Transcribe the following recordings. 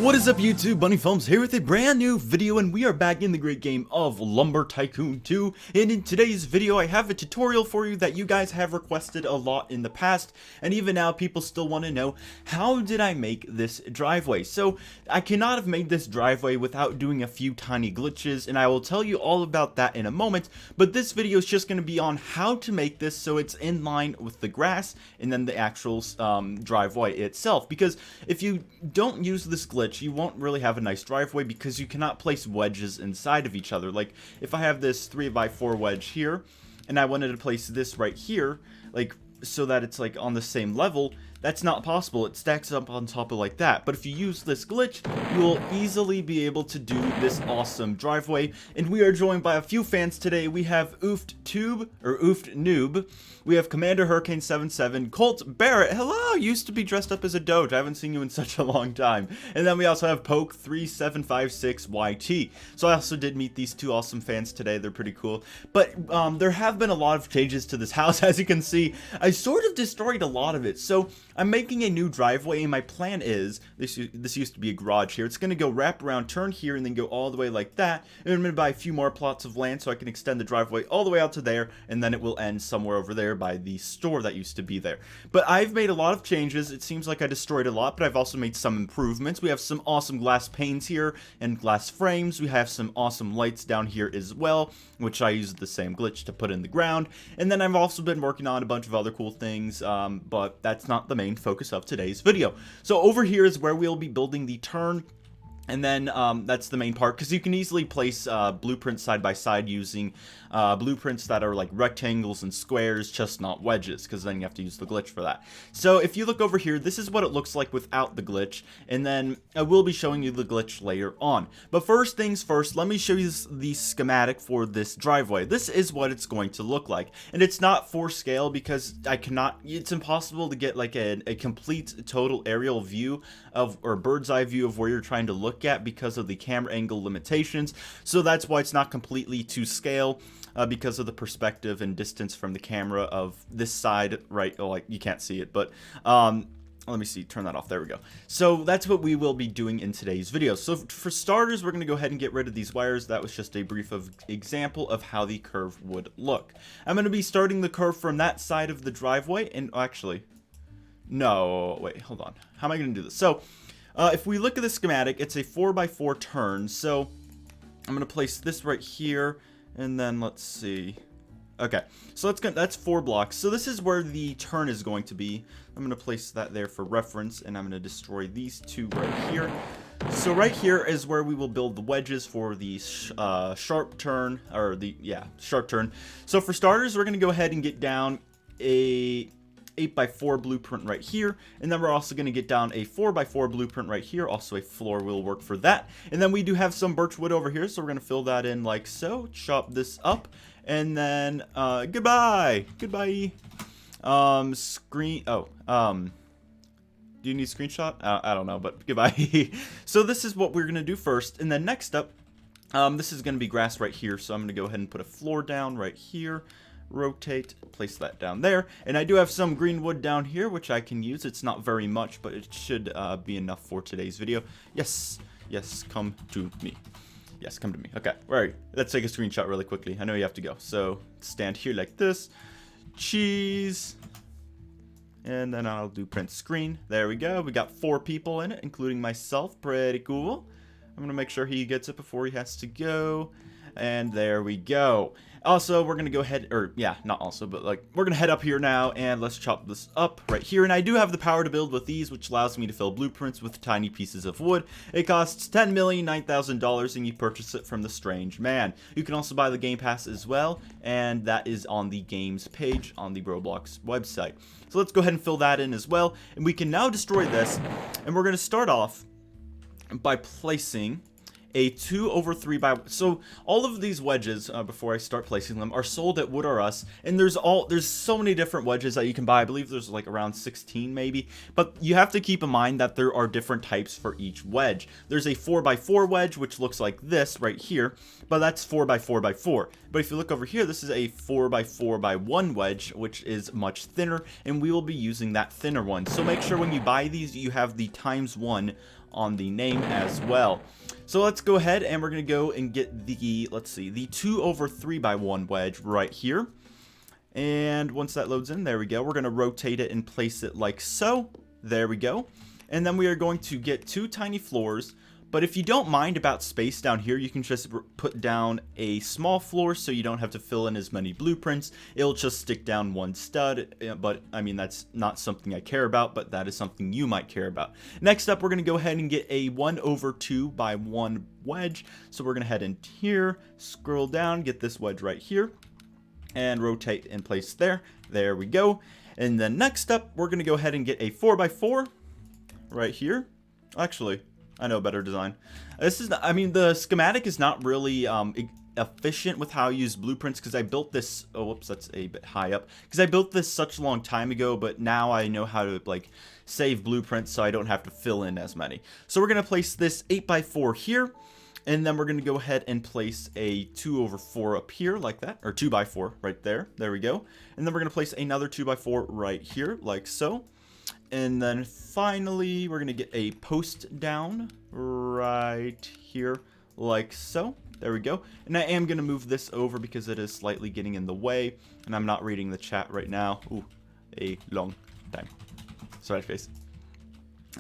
What is up YouTube, Bunny Films here with a brand new video, and we are back in the great game of Lumber Tycoon 2. And in today's video I have a tutorial for you that you guys have requested a lot in the past, and even now people still want to know, how did I make this driveway? So I cannot have made this driveway without doing a few tiny glitches, and I will tell you all about that in a moment. But this video is just going to be on how to make this so it's in line with the grass and then the actual driveway itself, because if you don't use this glitch, you won't really have a nice driveway because you cannot place wedges inside of each other. Like if I have this 3x4 wedge here and I wanted to place this right here, like so that it's like on the same level, that's not possible. It stacks up on top of like that. But if you use this glitch, you will easily be able to do this awesome driveway. And we are joined by a few fans today. We have Oofed Noob. We have Commander Hurricane 77, Colt Barrett. Hello, used to be dressed up as a Doge. I haven't seen you in such a long time. And then we also have Poke 3756YT. So I also did meet these two awesome fans today. They're pretty cool. But there have been a lot of changes to this house. As you can see, I sort of destroyed a lot of it. So I'm making a new driveway, and my plan is, this used to be a garage here, it's going to go wrap around, turn here, and then go all the way like that, and I'm going to buy a few more plots of land so I can extend the driveway all the way out to there, and then it will end somewhere over there by the store that used to be there. But I've made a lot of changes. It seems like I destroyed a lot, but I've also made some improvements. We have some awesome glass panes here, and glass frames. We have some awesome lights down here as well, which I used the same glitch to put in the ground, and then I've also been working on a bunch of other cool things, but that's not the main focus of today's video. So over here is where we'll be building the turn, and then that's the main part, because you can easily place blueprints side by side using blueprints that are like rectangles and squares, just not wedges, because then you have to use the glitch for that. So if you look over here, this is what it looks like without the glitch, and then I will be showing you the glitch later on. But first things first, let me show you the schematic for this driveway. This is what it's going to look like, and it's not for scale because it's impossible to get like a complete total aerial view of, or bird's eye view of where you're trying to look at because of the camera angle limitations. So that's why it's not completely to scale, because of the perspective and distance from the camera of this side, right? Oh, like you can't see it, but let me see, turn that off, there we go. So that's what we will be doing in today's video. So for starters, we're going to go ahead and get rid of these wires. That was just a brief example of how the curve would look. I'm going to be starting the curve from that side of the driveway, and actually, no, wait, hold on. How am I going to do this? So if we look at the schematic, it's a 4x4 turn. So I'm going to place this right here, and then let's see. Okay, so that's 4 blocks. So this is where the turn is going to be. I'm going to place that there for reference, and I'm going to destroy these two right here. So right here is where we will build the wedges for the sharp turn, or sharp turn. So for starters, we're going to go ahead and get down a 8x4 blueprint right here, and then we're also going to get down a 4x4 blueprint right here. Also a floor will work for that, and then we do have some birch wood over here, so we're going to fill that in like so. Chop this up, and then goodbye. Do you need screenshot? I don't know, but goodbye. So this is what we're going to do first, and then next up, this is going to be grass right here, so I'm going to go ahead and put a floor down right here. Rotate, place that down there, and I do have some green wood down here which I can use. It's not very much, but it should be enough for today's video. Yes, come to me. Yes, come to me. Okay, all right, let's take a screenshot really quickly. I know you have to go, so stand here like this, cheese, and then I'll do print screen. There we go. We got 4 people in it, including myself. Pretty cool. I'm gonna make sure he gets it before he has to go, and there we go. Also, we're going to go ahead, or yeah, not also, but like, we're going to head up here now, and let's chop this up right here. And I do have the power to build with these, which allows me to fill blueprints with tiny pieces of wood. It costs $10,009,000, and you purchase it from the Strange Man. You can also buy the Game Pass as well, and that is on the games page on the Roblox website. So let's go ahead and fill that in as well, and we can now destroy this, and we're going to start off by placing a 2/3 by, so all of these wedges, before I start placing them, are sold at Wood R Us, and there's so many different wedges that you can buy. I believe there's like around 16 maybe, but you have to keep in mind that there are different types for each wedge. There's a 4x4 wedge, which looks like this right here, but that's 4x4x4. But if you look over here, this is a 4x4x1 wedge, which is much thinner, and we will be using that thinner one. So make sure when you buy these, you have the ×1 on the name as well. So let's go ahead and we're going to go and get the, let's see, the 2/3x1 wedge right here. And once that loads in, there we go. We're going to rotate it and place it like so. There we go. And then we are going to get 2 tiny floors. But if you don't mind about space down here, you can just put down a small floor so you don't have to fill in as many blueprints. It'll just stick down 1 stud, but I mean, that's not something I care about, but that is something you might care about. Next up, we're going to go ahead and get a 1/2x1 wedge. So we're going to head in here, scroll down, get this wedge right here, and rotate in place there. There we go. And then next up, we're going to go ahead and get a 4x4 right here. Actually, I know a better design. This is, I mean, the schematic is not really efficient with how I use blueprints because I built this, oh, whoops, that's a bit high up. Because I built this such a long time ago, but now I know how to, like, save blueprints so I don't have to fill in as many. So we're going to place this 8x4 here, and then we're going to go ahead and place a 2/4 up here like that, or 2x4 right there. There we go. And then we're going to place another 2x4 right here like so. And then finally, we're going to get a post down right here like so. There we go. And I am going to move this over because it is slightly getting in the way. And I'm not reading the chat right now. Ooh, a long time. Sorry, face.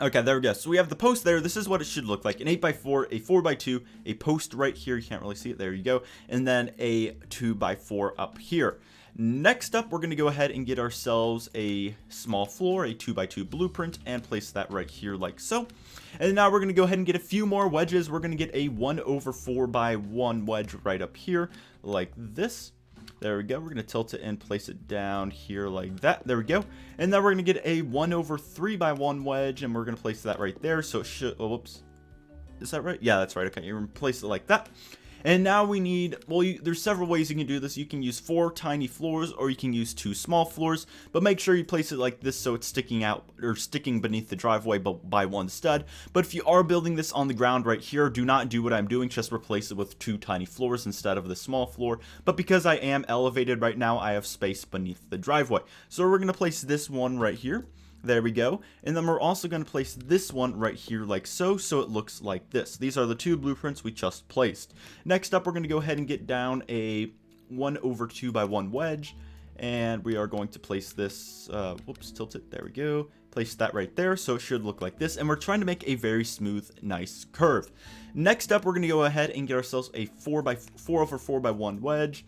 Okay, there we go. So we have the post there. This is what it should look like. An 8x4, a 4x2, a post right here. You can't really see it. There you go. And then a 2x4 up here. Next up, we're going to go ahead and get ourselves a small floor, a 2x2 blueprint, and place that right here like so. And now we're going to go ahead and get a few more wedges. We're going to get a 1/4x1 wedge right up here like this. There we go. We're going to tilt it and place it down here like that. There we go. And then we're going to get a 1/3x1 wedge, and we're going to place that right there. So it should, oh, whoops. Is that right? Yeah, that's right. Okay, you're going to place it like that. And now we need, well, there's several ways you can do this. You can use 4 tiny floors, or you can use 2 small floors, but make sure you place it like this so it's sticking out, or sticking beneath the driveway by 1 stud. But if you are building this on the ground right here, do not do what I'm doing, just replace it with 2 tiny floors instead of the small floor. But because I am elevated right now, I have space beneath the driveway. So we're going to place this one right here. There we go. And then we're also going to place this one right here like so, so it looks like this. These are the 2 blueprints we just placed. Next up, we're going to go ahead and get down a 1/2x1 wedge. And we are going to place this, whoops, tilt it, there we go. Place that right there, so it should look like this. And we're trying to make a very smooth, nice curve. Next up, we're going to go ahead and get ourselves a 4/4x1 wedge.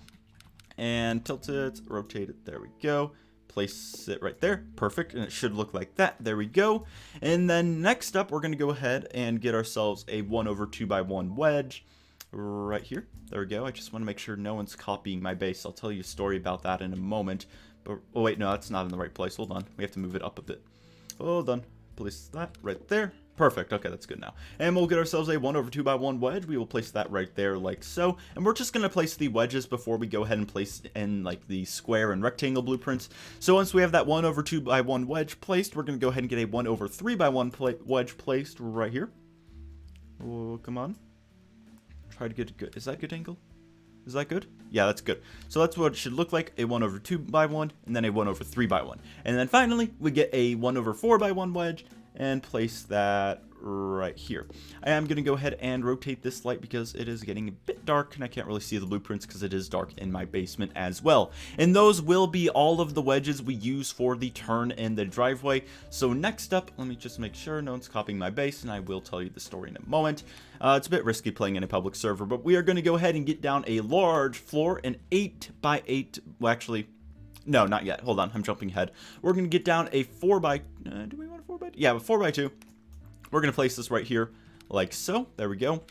And tilt it, rotate it, there we go. Place it right there. Perfect. And it should look like that. There we go. And then next up, we're going to go ahead and get ourselves a 1/2x1 wedge right here. There we go. I just want to make sure no one's copying my base. I'll tell you a story about that in a moment. But, oh wait, no, that's not in the right place. Hold on. We have to move it up a bit. Hold on. Place that right there. Perfect. Okay, that's good now. And we'll get ourselves a 1/2x1 wedge. We will place that right there like so. And we're just going to place the wedges before we go ahead and place in like the square and rectangle blueprints. So once we have that 1/2x1 wedge placed, we're going to go ahead and get a 1/3x1 wedge placed right here. Oh, come on. Try to get it good. Is that good angle? Is that good? Yeah, that's good. So that's what it should look like, a 1/2x1, and then a 1/3x1. And then finally, we get a 1/4x1 wedge, and place that right here. I am going to go ahead and rotate this light because it is getting a bit dark and I can't really see the blueprints because it is dark in my basement as well. And those will be all of the wedges we use for the turn in the driveway. So next up, let me just make sure no one's copying my base, and I will tell you the story in a moment. It's a bit risky playing in a public server, but we are going to go ahead and get down a large floor, an 8x8, well actually, no, not yet. Hold on, I'm jumping ahead. We're going to get down a 4x, do we want a 4x2? Yeah, a 4x2. We're going to place this right here like so. There we go.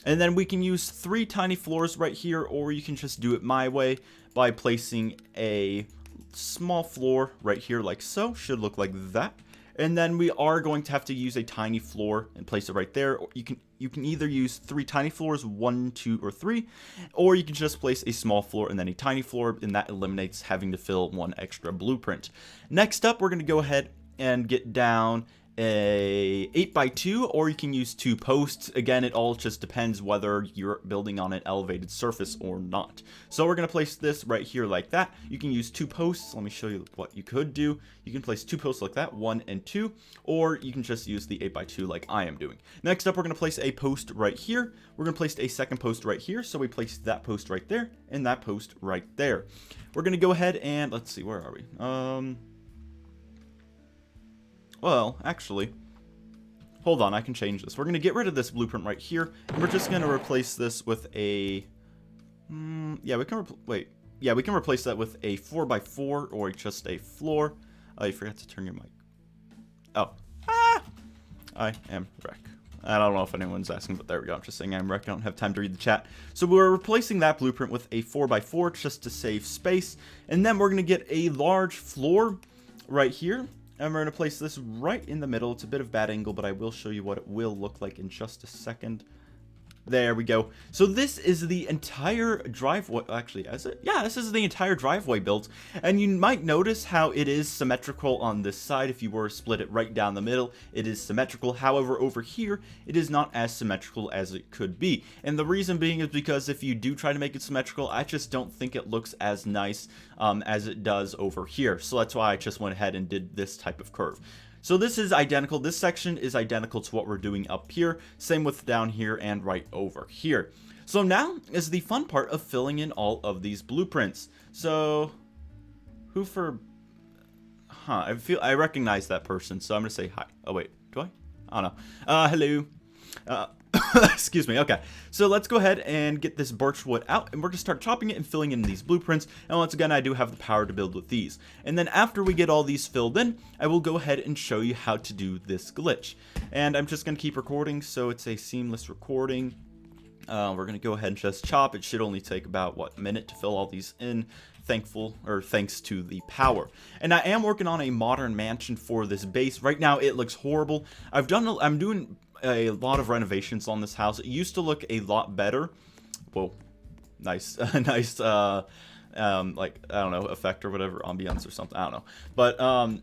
And then we can use 3 tiny floors right here, or you can just do it my way by placing a small floor right here like so. Should look like that. And then we are going to have to use a tiny floor and place it right there. You can either use 3 tiny floors, 1, 2, or 3, or you can just place a small floor and then a tiny floor, and that eliminates having to fill 1 extra blueprint. Next up, we're going to go ahead and get down a 8x2, or you can use 2 posts. Again, it all just depends whether you're building on an elevated surface or not. So we're going to place this right here like that. You can use 2 posts. Let me show you what you could do. You can place 2 posts like that, 1 and 2, or you can just use the 8x2 like I am doing. Next up, we're going to place a post right here. We're going to place a second post right here. So we place that post right there and that post right there. We're going to go ahead and let's see, where are we? Well, actually, hold on, I can change this. We're going to get rid of this blueprint right here, and we're just going to replace this with a, yeah, we can, we can replace that with a 4x4 or just a floor. Oh, you forgot to turn your mic. Oh, I am wreck. I don't know if anyone's asking, but there we go. I'm just saying I'm wreck. I don't have time to read the chat. So we're replacing that blueprint with a 4x4 just to save space, and then we're going to get a large floor right here. And we're going to place this right in the middle. It's a bit of a bad angle, but I will show you what it will look like in just a second. There we go. So this is the entire driveway. Actually, is it? Yeah, this is the entire driveway built. And you might notice how it is symmetrical on this side. If you were to split it right down the middle, it is symmetrical. However, over here, it is not as symmetrical as it could be. And the reason being is because if you do try to make it symmetrical, I just don't think it looks as nice as it does over here. So that's why I just went ahead and did this type of curve. So this is identical. This section is identical to what we're doing up here. Same with down here and right over here. So now is the fun part of filling in all of these blueprints. So I recognize that person, so I'm gonna say hi. Oh wait, do I? I don't know. Hello. Excuse me. Okay, so let's go ahead and get this birch wood out, and we're gonna start chopping it and filling in these blueprints. And once again, I do have the power to build with these. And then after we get all these filled in, I will go ahead and show you how to do this glitch. And I'm just gonna keep recording, so it's a seamless recording. We're gonna go ahead and just chop. It should only take about a minute to fill all these in. Thanks to the power. And I am working on a modern mansion for this base. Right now, it looks horrible. I'm doing a lot of renovations on this house. It used to look a lot better. Whoa, nice, nice, like, I don't know, effect or whatever, ambiance or something, I don't know. But,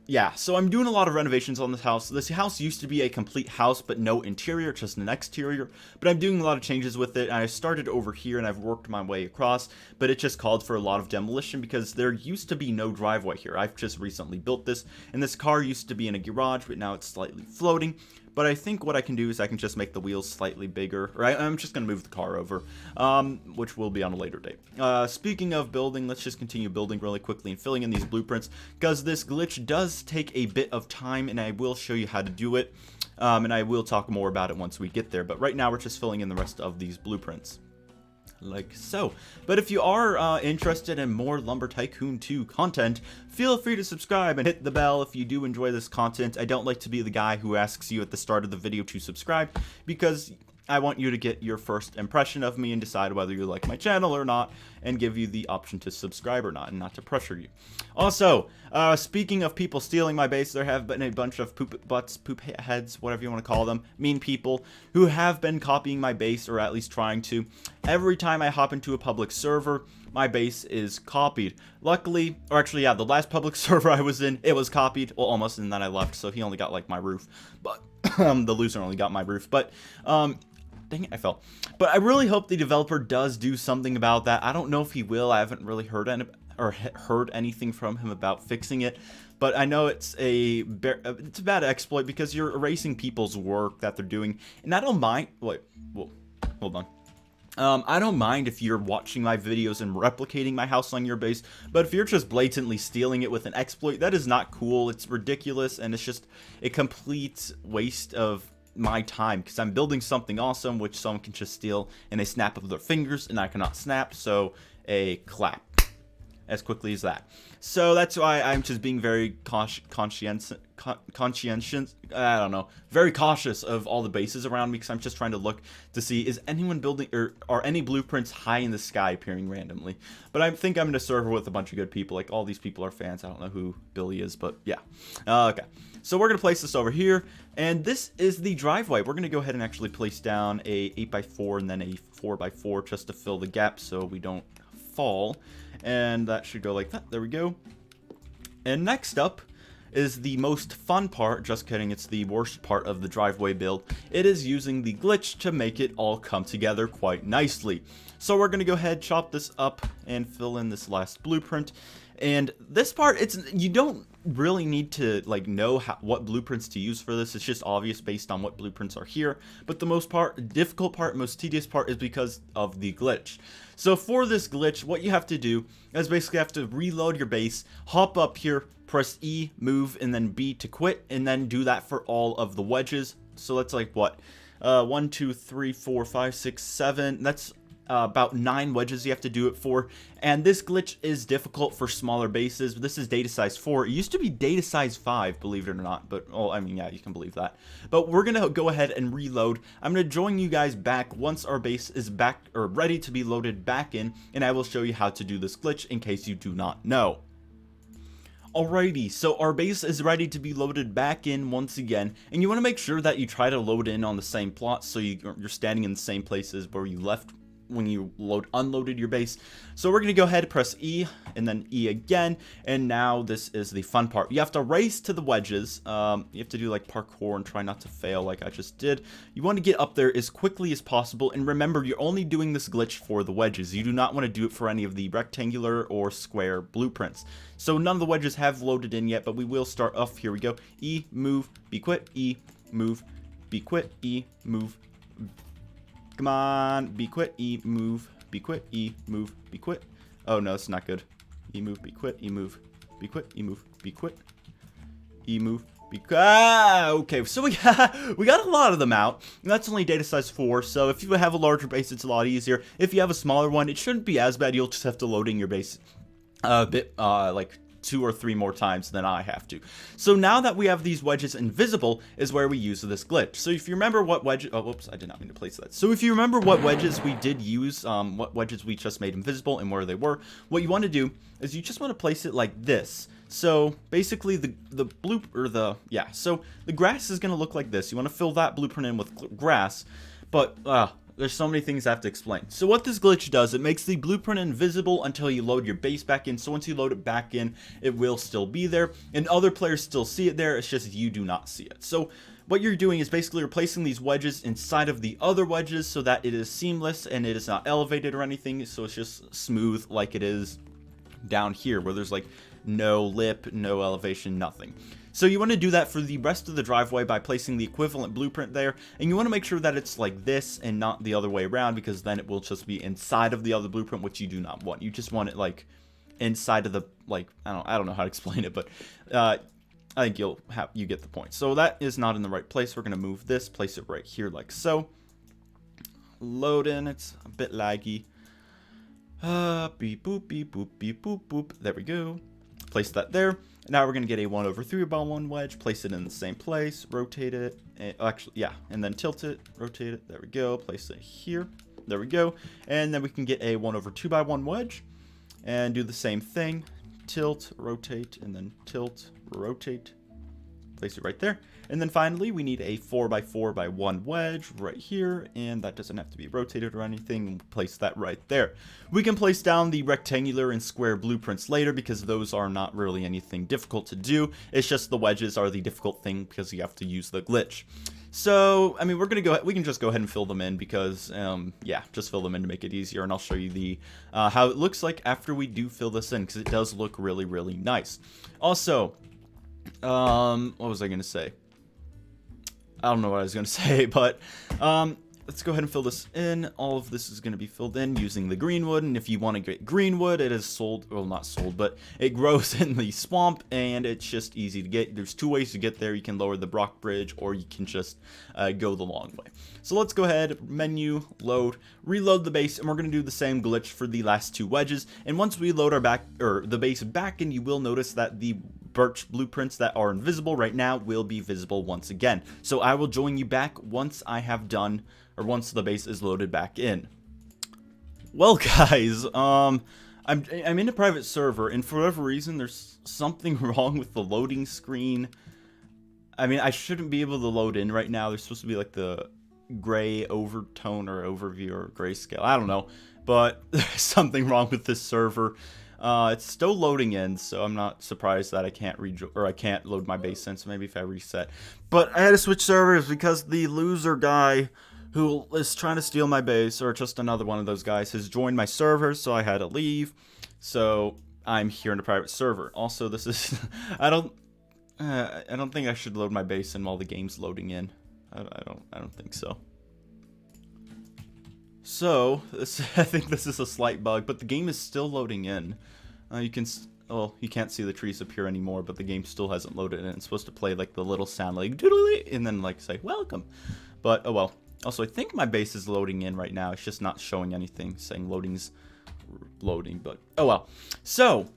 yeah, so I'm doing a lot of renovations on this house. This house used to be a complete house, but no interior, just an exterior. But I'm doing a lot of changes with it, and I started over here, and I've worked my way across. But it just called for a lot of demolition, because there used to be no driveway here. I've just recently built this, and this car used to be in a garage, but now it's slightly floating. But I think what I can do is I can just make the wheels slightly bigger. Or I'm just going to move the car over, which will be on a later date. Speaking of building, let's just continue building really quickly and filling in these blueprints, because this glitch does take a bit of time, and I will show you how to do it. And I will talk more about it once we get there. But right now, we're just filling in the rest of these blueprints. Like so. But if you are interested in more Lumber Tycoon 2 content, feel free to subscribe and hit the bell if you do enjoy this content. I don't like to be the guy who asks you at the start of the video to subscribe, because I want you to get your first impression of me and decide whether you like my channel or not, and give you the option to subscribe or not, and not to pressure you. Also, speaking of people stealing my base, there have been a bunch of poop butts, poop heads, whatever you want to call them, mean people, who have been copying my base, or at least trying to. Every time I hop into a public server, my base is copied. Luckily, or actually, yeah, the last public server I was in, it was copied, well, almost, and then I left, so he only got, like, my roof. But, the loser only got my roof. But, dang it, I fell. But I really hope the developer does do something about that. I don't know if he will. I haven't really heard anything from him about fixing it. But I know it's a bad exploit, because you're erasing people's work that they're doing. And I don't mind. Wait, whoa, hold on. I don't mind if you're watching my videos and replicating my house on your base, but if you're just blatantly stealing it with an exploit, that is not cool. It's ridiculous, and it's just a complete waste of my time, because I'm building something awesome which someone can just steal in a snap of their fingers, and I cannot snap, so a clap as quickly as that. So that's why I'm just being very conscientious, I don't know, very cautious of all the bases around me, because I'm just trying to look to see, is anyone building, or are any blueprints high in the sky appearing randomly. But I think I'm in a server with a bunch of good people, like all these people are fans. I don't know who Billy is, but yeah. Okay, so we're gonna place this over here, and this is the driveway. We're gonna go ahead and actually place down a 8x4 and then a 4x4 just to fill the gap so we don't fall. And that should go like that. There we go. And next up is the most fun part. Just kidding, it's the worst part of the driveway build. It is using the glitch to make it all come together quite nicely. So we're going to go ahead, chop this up, and fill in this last blueprint. And this part, you don't really need to know what blueprints to use for this. It's just obvious based on what blueprints are here. But the most difficult part, most tedious part is because of the glitch. So for this glitch, what you have to do is basically have to reload your base, hop up here, press E, move, and then B to quit, and then do that for all of the wedges. So that's like what? 1, 2, 3, 4, 5, 6, 7. That's about 9 wedges you have to do it for, and this glitch is difficult for smaller bases. This is data size 4. It used to be data size 5, believe it or not, but I mean, yeah, you can believe that. But we're gonna go ahead and reload. I'm gonna join you guys back once our base is back or ready to be loaded back in, and I will show you how to do this glitch in case you do not know. Alrighty, so our base is ready to be loaded back in once again, and you want to make sure that you try to load in on the same plot, so you're standing in the same places where you left when you unloaded your base. So we're going to go ahead, press E, and then E again, and now this is the fun part. You have to race to the wedges. You have to do like parkour and try not to fail like I just did. You want to get up there as quickly as possible, and remember, you're only doing this glitch for the wedges. You do not want to do it for any of the rectangular or square blueprints. So none of the wedges have loaded in yet, but we will start off. Here we go. E, move, be quit, E, move, be quit, E, move. Come on, be quit, E, move, be quit, E, move, be quit. Oh no, it's not good. E, move, be quit, E, move, be quit, E, move, be quit, E, move, be quit. Okay, so we got a lot of them out. And that's only data size 4, so if you have a larger base, it's a lot easier. If you have a smaller one, it shouldn't be as bad. You'll just have to load in your base a bit, like 2 or 3 more times than I have to. So now that we have these wedges invisible is where we use this glitch. So if you remember what wedges, oh whoops, I did not mean to place that. So if you remember what wedges we did use, what wedges we just made invisible and where they were, what you want to do is you just want to place it like this. So basically so the grass is going to look like this. You want to fill that blueprint in with grass, but there's so many things I have to explain. So what this glitch does, it makes the blueprint invisible until you load your base back in. So once you load it back in, it will still be there, and other players still see it there. It's just you do not see it. So what you're doing is basically replacing these wedges inside of the other wedges so that it is seamless and it is not elevated or anything. So it's just smooth like it is down here where there's like no lip, no elevation, nothing. So you want to do that for the rest of the driveway by placing the equivalent blueprint there, and you want to make sure that it's like this and not the other way around, because then it will just be inside of the other blueprint, which you do not want. You just want it like inside of the, like, I don't know how to explain it, but I think you get the point. So that is not in the right place. We're going to move this, place it right here like so. Load in, it's a bit laggy. Beep boop, beep boop, beep boop, boop. There we go. Place that there. Now we're going to get a 1/3/1 wedge, place it in the same place, rotate it, and actually, yeah, and then tilt it, rotate it, there we go, place it here, there we go, and then we can get a 1/2/1 wedge, and do the same thing, tilt, rotate, and then tilt, rotate, place it right there. And then finally, we need a 4/4/1 wedge right here, and that doesn't have to be rotated or anything. Place that right there. We can place down the rectangular and square blueprints later because those are not really anything difficult to do. It's just the wedges are the difficult thing because you have to use the glitch. So, I mean, we can just go ahead and fill them in because, yeah, just fill them in to make it easier, and I'll show you the how it looks like after we do fill this in, because it does look really, really nice. Also, what was I going to say? I don't know what I was going to say, but let's go ahead and fill this in. All of this is going to be filled in using the greenwood, and if you want to get greenwood, it is sold, well, not sold, but it grows in the swamp, and it's just easy to get. There's 2 ways to get there. You can lower the Brock Bridge, or you can just go the long way. So let's go ahead, menu, load, reload the base, and we're going to do the same glitch for the last 2 wedges. And once we load the base back in, you will notice that the birch blueprints that are invisible right now will be visible once again. So I will join you back once I have done, or once the base is loaded back in. Well, guys, I'm in a private server, and for whatever reason, there's something wrong with the loading screen. I mean, I shouldn't be able to load in right now. There's supposed to be like the gray overtone or overview or grayscale. I don't know, but there's something wrong with this server. It's still loading in, so I'm not surprised that I can't load my base in. So maybe if I reset. But I had to switch servers because the loser guy who is trying to steal my base, or just another one of those guys, has joined my server, so I had to leave. So I'm here in a private server. Also, this is I don't think I should load my base in while the game's loading in. I don't think so. So I think this is a slight bug, but the game is still loading in. You can't see the trees appear anymore, but the game still hasn't loaded in. It's supposed to play like the little sound like doodly, and then like say welcome. But oh well. Also, I think my base is loading in right now. It's just not showing anything saying loading's loading, but oh well. So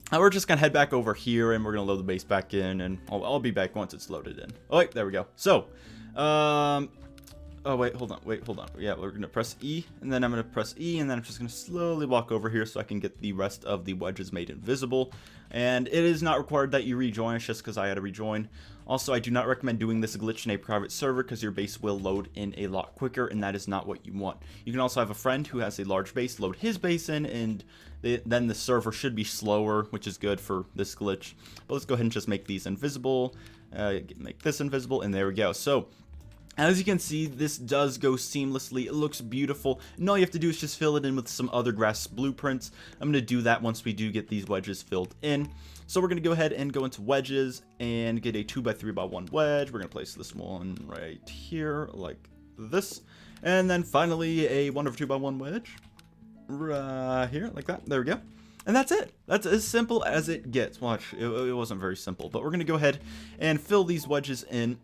we're just gonna head back over here, and we're gonna load the base back in, and I'll be back once it's loaded in. Oh wait, there we go. So, oh wait, hold on. Yeah, we're gonna press E, and then I'm gonna press E, and then I'm just gonna slowly walk over here so I can get the rest of the wedges made invisible. And it is not required that you rejoin. It's just because I had to rejoin. Also, I do not recommend doing this glitch in a private server because your base will load in a lot quicker, and that is not what you want. You can also have a friend who has a large base load his base in, and then the server should be slower, which is good for this glitch. But let's go ahead and just make these invisible. Make this invisible, and there we go. So as you can see, this does go seamlessly. It looks beautiful, and all you have to do is just fill it in with some other grass blueprints. I'm going to do that once we do get these wedges filled in. So we're going to go ahead and go into wedges and get a 2x3x1 wedge. We're going to place this one right here like this, and then finally a 1/2x1 wedge right here like that. There we go. And that's it. That's as simple as it gets. Watch, it wasn't very simple, but we're going to go ahead and fill these wedges in.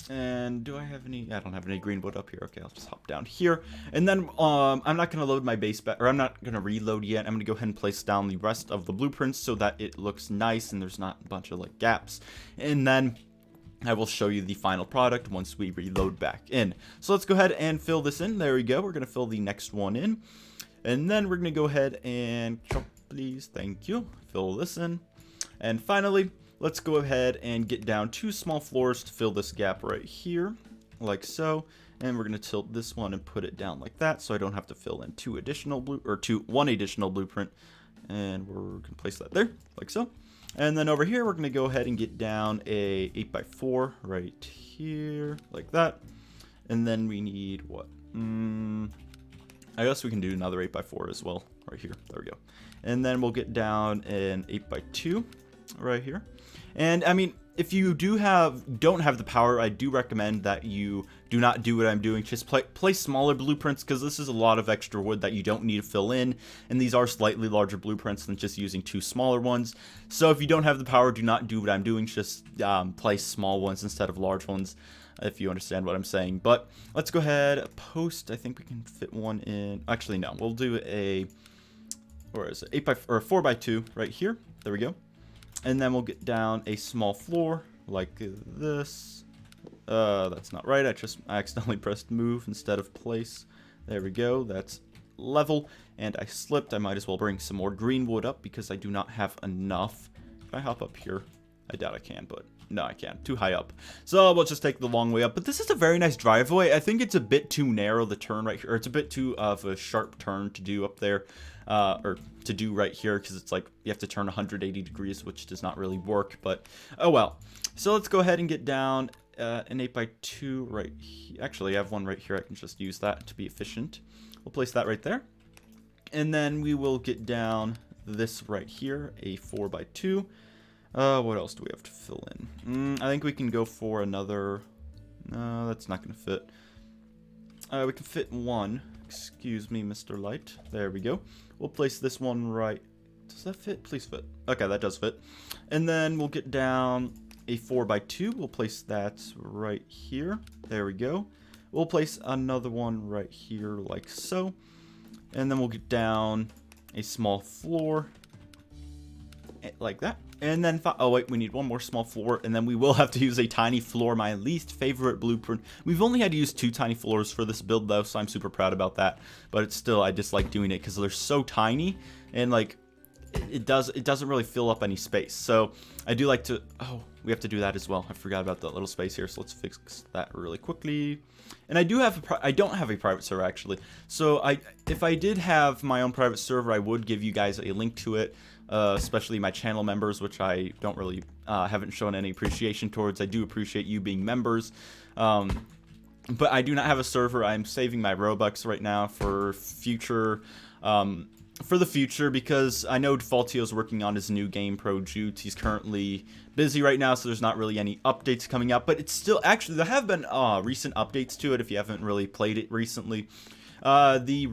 And do I have any? I don't have any green wood up here. Okay, I'll just hop down here. And then I'm not going to load my base back, or I'm not going to reload yet. I'm going to go ahead and place down the rest of the blueprints so that it looks nice and there's not a bunch of like gaps. And then I will show you the final product once we reload back in. So let's go ahead and fill this in. There we go. We're going to fill the next one in. And then we're going to go ahead and chop, please. Thank you. Fill this in. And finally, let's go ahead and get down 2 small floors to fill this gap right here, like so. And we're going to tilt this one and put it down like that, so I don't have to fill in one additional blueprint. And we're going to place that there, like so. And then over here, we're going to go ahead and get down a 8x4 right here, like that. And then we need what? I guess we can do another 8x4 as well, right here. There we go. And then we'll get down an 8x2 right here. And I mean, if you don't have the power, I do recommend that you do not do what I'm doing. Just place smaller blueprints, because this is a lot of extra wood that you don't need to fill in, and these are slightly larger blueprints than just using 2 smaller ones. So if you don't have the power, do not do what I'm doing. Just place small ones instead of large ones, if you understand what I'm saying. But let's go ahead, post. I think we can fit one in. Actually, no, we'll do a, where is it? 4x2 right here. There we go. And then we'll get down a small floor like this. That's not right. I accidentally pressed move instead of place. There we go. That's level. And I slipped. I might as well bring some more green wood up because I do not have enough. If I hop up here, I doubt I can, but no, I can't. Too high up. So we'll just take the long way up. But this is a very nice driveway. I think it's a bit too narrow, the turn right here. Or it's a bit too of a sharp turn to do up there. Or to do right here, because it's like you have to turn 180 degrees, which does not really work, but oh well. So let's go ahead and get down an 8x2 right here. Actually, I have one right here. I can just use that to be efficient. We'll place that right there. And then we will get down this right here, a 4x2. What else do we have to fill in? I think we can go for another. No, that's not going to fit. We can fit one. Excuse me, Mr. Light. There we go. We'll place this one right. Does that fit? Please fit. Okay, that does fit. And then we'll get down a 4x2. We'll place that right here. There we go. We'll place another one right here like so. And then we'll get down a small floor like that. And then, oh wait, we need one more small floor, and then we will have to use a tiny floor, my least favorite blueprint. We've only had to use 2 tiny floors for this build though, so I'm super proud about that. But it's still, I dislike doing it because they're so tiny, and like, it doesn't really fill up any space. So I do like to, oh, we have to do that as well. I forgot about that little space here, so let's fix that really quickly. And I don't have a private server actually. So if I did have my own private server, I would give you guys a link to it, especially my channel members, which I don't really haven't shown any appreciation towards. I do appreciate you being members. But I do not have a server. I'm saving my Robux right now for future, for the future, because I know Defaultio's working on his new game, Pro Jute. He's currently busy right now, so there's not really any updates coming out. But it's still, actually, there have been recent updates to it if you haven't really played it recently. The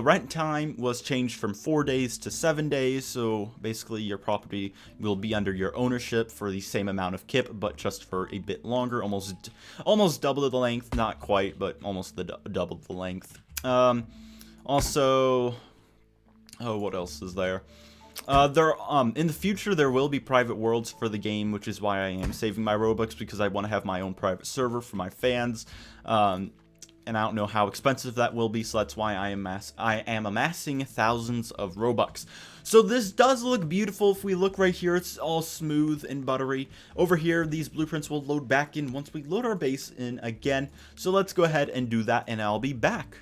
rent time was changed from 4 days to 7 days, so basically your property will be under your ownership for the same amount of KIP, but just for a bit longer, almost double the length, not quite, but almost double the length. Also, oh, what else is there? In the future, there will be private worlds for the game, which is why I am saving my Robux, because I want to have my own private server for my fans. And I don't know how expensive that will be, so that's why I am amassing thousands of Robux. So this does look beautiful. If we look right here, it's all smooth and buttery. Over here, these blueprints will load back in once we load our base in again. So let's go ahead and do that, and I'll be back.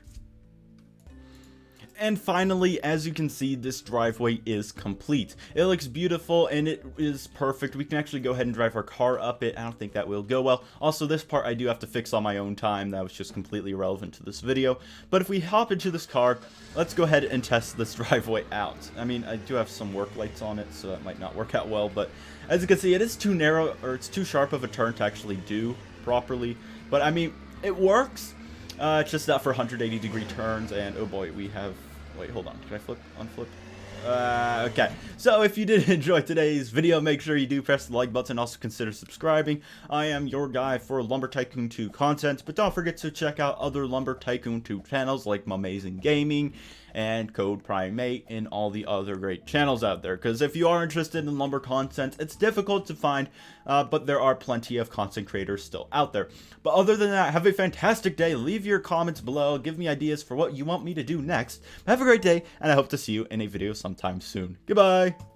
And finally, as you can see, this driveway is complete. It looks beautiful and it is perfect. We can actually go ahead and drive our car up it. I don't think that will go well. Also, this part I do have to fix on my own time. That was just completely irrelevant to this video. But if we hop into this car, let's go ahead and test this driveway out. I mean, I do have some work lights on it, so that might not work out well. But as you can see, it is too narrow, or it's too sharp of a turn to actually do properly. But I mean, it works. It's just not for 180-degree turns, and oh boy, we have... Wait, hold on. Can I unflip? Okay. So if you did enjoy today's video, make sure you do press the like button. Also consider subscribing. I am your guy for Lumber Tycoon 2 content, but don't forget to check out other Lumber Tycoon 2 channels like Amazing Gaming and Code Primate and all the other great channels out there. Because if you are interested in lumber content, it's difficult to find, but there are plenty of content creators still out there. But other than that, have a fantastic day. Leave your comments below. Give me ideas for what you want me to do next. Have a great day, and I hope to see you in a video sometime soon. Goodbye!